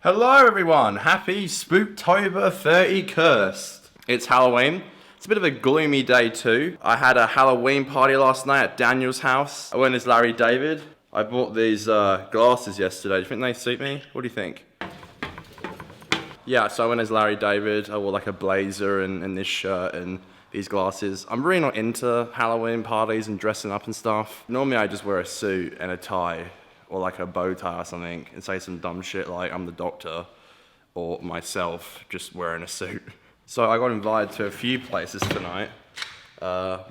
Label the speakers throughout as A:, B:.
A: Hello everyone, happy Spooktober 30 Cursed. It's Halloween. It's a bit of a gloomy day too. I had a Halloween party last night at Daniel's house. I went as Larry David. I bought these glasses yesterday. Do you think they suit me? What do you think? Yeah, so I went as Larry David. I wore like a blazer and this shirt and these glasses. I'm really not into Halloween parties and dressing up and stuff. Normally I just wear a suit and a tie or like a bow tie or something and say some dumb shit like I'm the doctor or myself just wearing a suit. So I got invited to a few places tonight.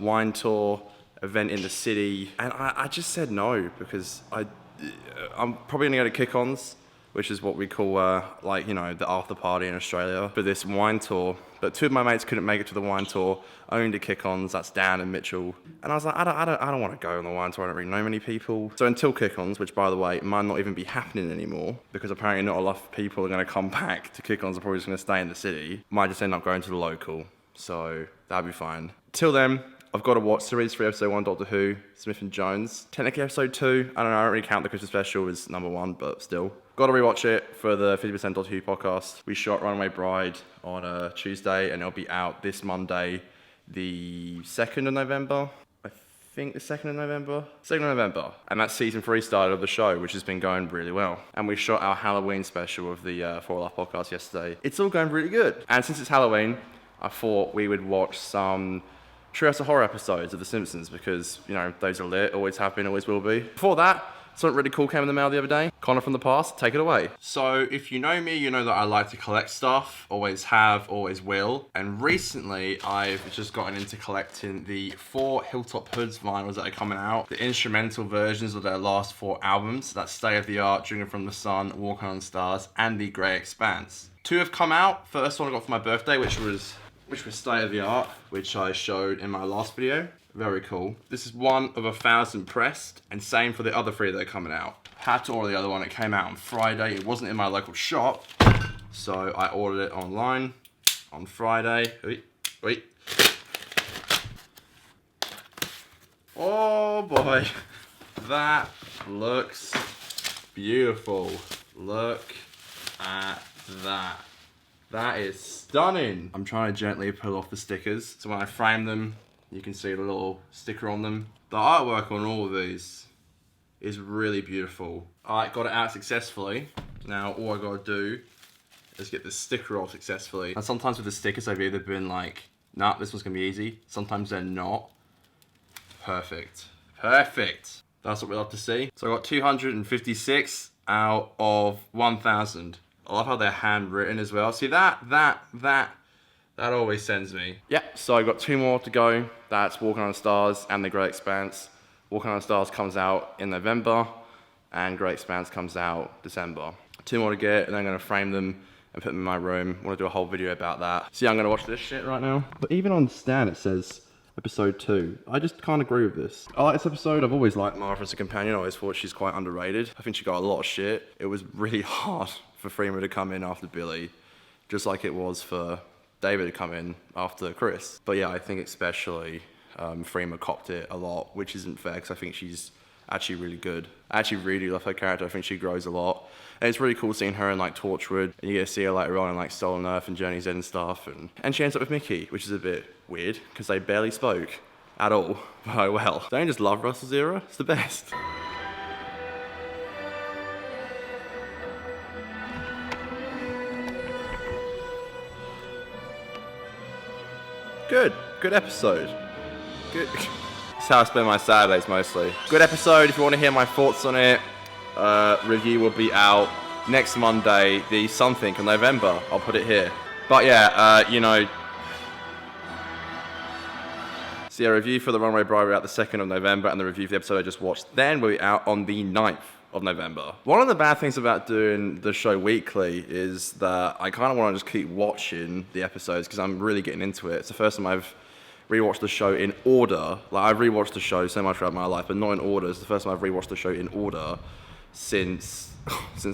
A: Wine tour, event in the city, and I just said no because I'm probably gonna go to Kick-Ons, which is what we call the after party in Australia for this wine tour. But two of my mates couldn't make it to the wine tour, only to Kick-Ons, that's Dan and Mitchell. And I was like, I don't want to go on the wine tour, I don't really know many people. So until Kick-Ons, which by the way, might not even be happening anymore, because apparently not a lot of people are going to come back to Kick-Ons, they're probably just going to stay in the city, might just end up going to the local. So that'd be fine. Till then, I've got to watch Series 3, Episode 1, Doctor Who, Smith & Jones. Technically Episode 2, I don't really count the Christmas special as number 1, but still. Got to rewatch it for the 50% Doctor Who podcast. We shot Runaway Bride on a Tuesday, and it'll be out this Monday, the 2nd of November. I think the 2nd of November? 2nd of November. And that's season 3 started of the show, which has been going really well. And we shot our Halloween special of the For Life podcast yesterday. It's all going really good. And since it's Halloween, I thought we would watch some Treehouse of Horror episodes of The Simpsons because, you know, those are lit, always have been, always will be. Before that, something really cool came in the mail the other day. Connor from the past, take it away. So if you know me, you know that I like to collect stuff. Always have, always will. And recently, I've just gotten into collecting the 4 Hilltop Hoods vinyls that are coming out. The instrumental versions of their last 4 albums. That's Stay of the Art, Drinking from the Sun, Walking on Stars, and The Grey Expanse. 2 have come out. First one I got for my birthday, which was State of the Art, which I showed in my last video. Very cool. This is one of 1,000 pressed, and same for the other 3 that are coming out. Had to order the other one, it came out on Friday. It wasn't in my local shop, so I ordered it online on Friday. Wait. Oh boy, that looks beautiful. Look at that. That is stunning. I'm trying to gently pull off the stickers. So when I frame them, you can see the little sticker on them. The artwork on all of these is really beautiful. I got it out successfully. Now all I gotta do is get the sticker off successfully. And sometimes with the stickers, I've either been like, nah, this one's gonna be easy. Sometimes they're not. Perfect. Perfect. That's what we love to see. So I got 256 out of 1,000. I love how they're handwritten as well. See that always sends me. Yep, so I got 2 more to go. That's Walking on the Stars and The Grey Expanse. Walking on the Stars comes out in November and Grey Expanse comes out December. 2 more to get, and I'm gonna frame them and put them in my room. I wanna do a whole video about that. So yeah, I'm gonna watch this shit right now. But even on Stan it says episode 2. I just can't agree with this. I like this episode. I've always liked Martha as a companion. I always thought she's quite underrated. I think she got a lot of shit. It was really hard for Freema to come in after Billy, just like it was for David to come in after Chris. But yeah, I think especially Freema copped it a lot, which isn't fair because I think she's actually really good. I actually really love her character. I think she grows a lot. And it's really cool seeing her in like Torchwood, and you get to see her later on in like Stolen Earth and Journey's End and stuff. And she ends up with Mickey, which is a bit weird because they barely spoke at all. But oh well. Don't you just love Russell Zero? It's the best. Good episode. Good. That's how I spend my Saturdays mostly. Good episode. If you want to hear my thoughts on it, review will be out next Monday, the something of November. I'll put it here. But yeah, So yeah, review for the Runaway Bride will be out the 2nd of November, and the review for the episode I just watched then will be out on the 9th of November. One of the bad things about doing the show weekly is that I kind of want to just keep watching the episodes because I'm really getting into it. It's the first time I've rewatched the show in order. Like, I've rewatched the show so much throughout my life, but not in order. It's the first time I've rewatched the show in order since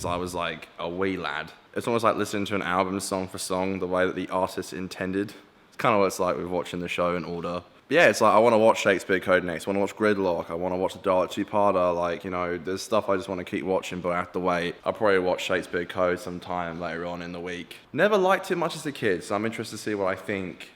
A: I was like a wee lad. It's almost like listening to an album song for song, the way that the artist intended. It's kind of what it's like with watching the show in order. yeah, it's like I want to watch Shakespeare Code next. I want to watch Gridlock. I want to watch the Dalek two-parter. Like, you know, there's stuff I just want to keep watching, but I have to wait. I'll probably watch Shakespeare Code sometime later on in the week. Never liked it much as a kid, so I'm interested to see what I think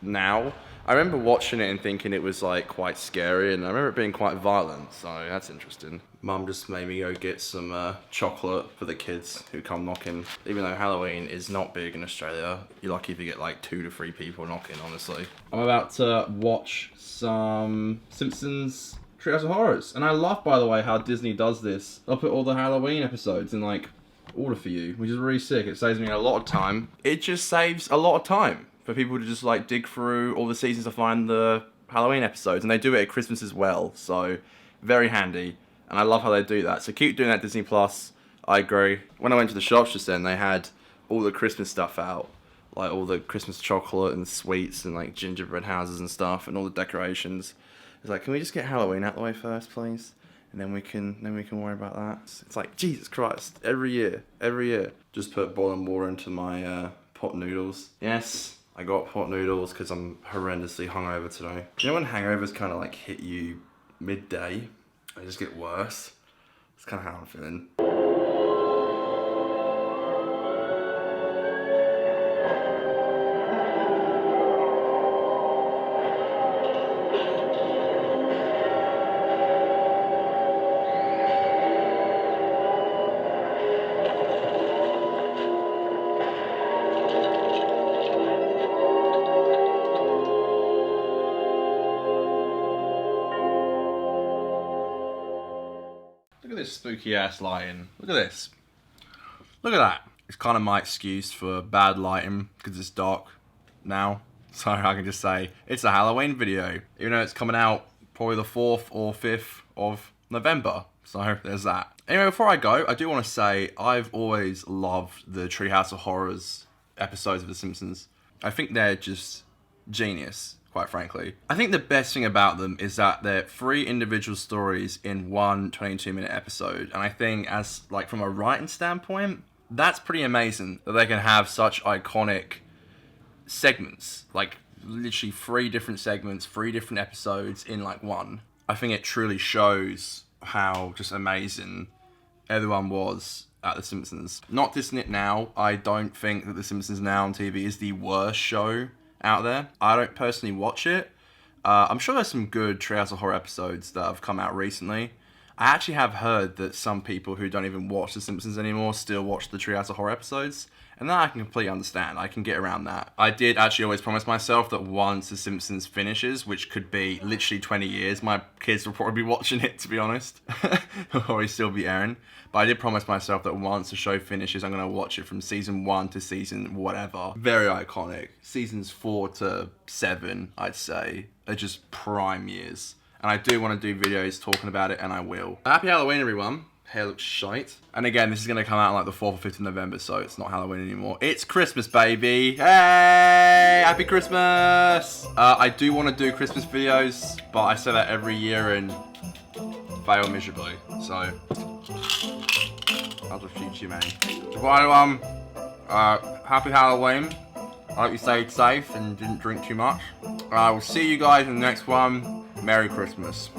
A: now. I remember watching it and thinking it was like quite scary, and I remember it being quite violent, so that's interesting. Mum just made me go get some chocolate for the kids who come knocking. Even though Halloween is not big in Australia, you're lucky if you get like 2 to 3 people knocking, honestly. I'm about to watch some Simpsons Treehouse of Horrors, and I love, by the way, how Disney does this. They'll put all the Halloween episodes in like order for you, which is really sick. It saves me a lot of time. It just saves a lot of time for people to just like dig through all the seasons to find the Halloween episodes, and they do it at Christmas as well, so very handy, and I love how they do that. So keep doing that, Disney Plus. I agree. When I went to the shops just then, they had all the Christmas stuff out, like all the Christmas chocolate and sweets and like gingerbread houses and stuff, and all the decorations. It's like, can we just get Halloween out the way first, please? And then we can worry about that. It's like, Jesus Christ, every year. Just put boiling water into my pot noodles. Yes, I got pot noodles because I'm horrendously hungover today. You know when hangovers kind of like hit you midday? They just get worse. That's kind of how I'm feeling. Look at this spooky ass lighting. Look at this. Look at that. It's kind of my excuse for bad lighting because it's dark now. So I can just say it's a Halloween video, even though it's coming out probably the 4th or 5th of November. So there's that. Anyway, before I go, I do want to say I've always loved the Treehouse of Horrors episodes of The Simpsons. I think they're just genius, quite frankly. I think the best thing about them is that they're 3 individual stories in one 22-minute episode. And I think as, like, from a writing standpoint, that's pretty amazing that they can have such iconic segments. Like, literally 3 different segments, 3 different episodes in, like, one. I think it truly shows how just amazing everyone was at The Simpsons. Not dissing it now, I don't think that The Simpsons Now on TV is the worst show out there. I don't personally watch it. I'm sure there's some good Treehouse of Horror episodes that have come out recently. I actually have heard that some people who don't even watch The Simpsons anymore still watch the Treehouse of Horror episodes, and that I can completely understand. I can get around that. I did actually always promise myself that once The Simpsons finishes, which could be literally 20 years, my kids will probably be watching it, to be honest. It'll probably still be airing. But I did promise myself that once the show finishes, I'm going to watch it from season 1 to season whatever. Very iconic. Seasons 4 to 7, I'd say, are just prime years. And I do want to do videos talking about it, and I will. Happy Halloween, everyone. Hair looks shite. And again, this is going to come out on like the 4th or 5th of November, so it's not Halloween anymore. It's Christmas, baby. Hey! Happy Christmas! I do want to do Christmas videos, but I say that every year and fail miserably. So, I'll just shoot you, man. So, everyone, happy Halloween. I hope you stayed safe and didn't drink too much. I will see you guys in the next one. Merry Christmas.